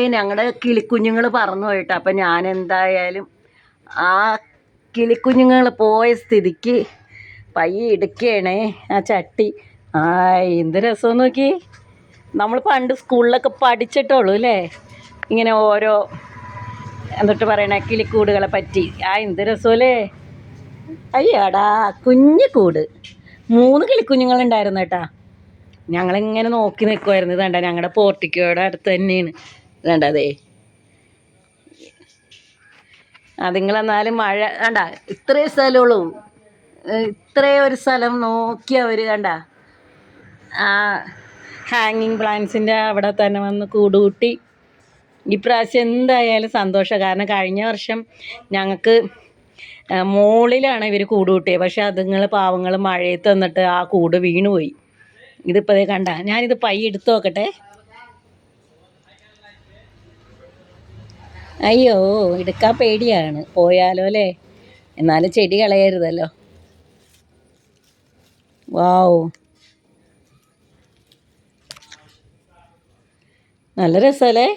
ഞങ്ങളുടെ കിളിക്കുഞ്ഞുങ്ങൾ പറന്നു പോയിട്ട് അപ്പം ഞാൻ എന്തായാലും ആ കിളിക്കുഞ്ഞുങ്ങൾ പോയ സ്ഥിതിക്ക് പയ്യെ എടുക്കുകയാണേ ആ ചട്ടി. ആ എന്ത് രസം നോക്കി. നമ്മൾ പണ്ട് സ്കൂളിലൊക്കെ പഠിച്ചിട്ടുള്ളൂ അല്ലേ, ഇങ്ങനെ ഓരോ എന്നിട്ട് പറയണ കിളിക്കൂടുകളെ പറ്റി. എന്ത് രസമല്ലേ. അയ്യാടാ കുഞ്ഞു കൂട് 3 കിളിക്കുഞ്ഞുങ്ങളുണ്ടായിരുന്നു കേട്ടാ. ഞങ്ങളിങ്ങനെ നോക്കി നിൽക്കുമായിരുന്നു. ഇതണ്ട ഞങ്ങളുടെ പോർട്ടിക്കോയുടെ അടുത്ത് തന്നെയാണ്. ഇതണ്ട അതേ അതുങ്ങളെന്നാലും മഴ കണ്ട ഇത്രയും സ്ഥലമുള്ളൂ. ഇത്രയും ഒരു സ്ഥലം നോക്കി അവർ കണ്ട ആ ഹാങ്ങിങ് പ്ലാന്റ്സിൻ്റെ അവിടെ തന്നെ വന്ന് കൂടുകൂട്ടി. ഇപ്രാവശ്യം എന്തായാലും സന്തോഷം. കാരണം കഴിഞ്ഞ വർഷം ഞങ്ങൾക്ക് മുകളിലാണ് ഇവർ കൂട് കൂട്ടിയത്. പക്ഷെ അതുങ്ങൾ പാവങ്ങൾ മഴയത്ത് വന്നിട്ട് ആ കൂട് വീണുപോയി. ഇതിപ്പോൾ അതേ കണ്ട. ഞാനിത് പയ്യെ എടുത്തു നോക്കട്ടെ. അയ്യോ എടുക്കാൻ പേടിയാണ്, പോയാലോ അല്ലേ. എന്നാലും ചെടി കളയരുതല്ലോ. വാവ് നല്ല രസമല്ലേ.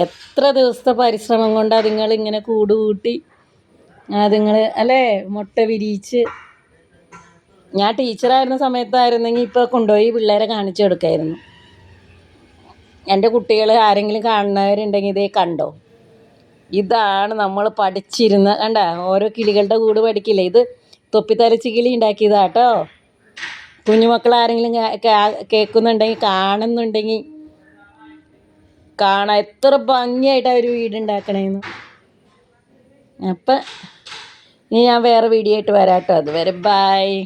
എത്ര ദിവസത്തെ പരിശ്രമം കൊണ്ട് അതുങ്ങൾ ഇങ്ങനെ കൂട് കൂട്ടി അതുങ്ങൾ അല്ലേ മുട്ട വിരിയിച്ച്. ഞാൻ ടീച്ചറായിരുന്ന സമയത്തായിരുന്നെങ്കിൽ ഇപ്പോൾ കൊണ്ടുപോയി പിള്ളേരെ കാണിച്ചു കൊടുക്കായിരുന്നു. എൻ്റെ കുട്ടികൾ ആരെങ്കിലും കാണുന്നവരുണ്ടെങ്കിൽ ഇതേ കണ്ടോ, ഇതാണ് നമ്മൾ പഠിച്ചിരുന്ന കണ്ട ഓരോ കിളികളുടെ കൂട് പഠിക്കില്ലേ. ഇത് തൊപ്പിത്തലച്ച് കിളി ഉണ്ടാക്കിയതാട്ടോ. കുഞ്ഞുമക്കൾ ആരെങ്കിലും കേൾക്കുന്നുണ്ടെങ്കിൽ കാണുന്നുണ്ടെങ്കിൽ കാണാം എത്ര ഭംഗിയായിട്ട് അവർ വീടുണ്ടാക്കണേന്ന്. അപ്പം ഇനി ഞാൻ വേറെ വീഡിയോ ആയിട്ട് വരാം കേട്ടോ. അതുവരെ ബൈ.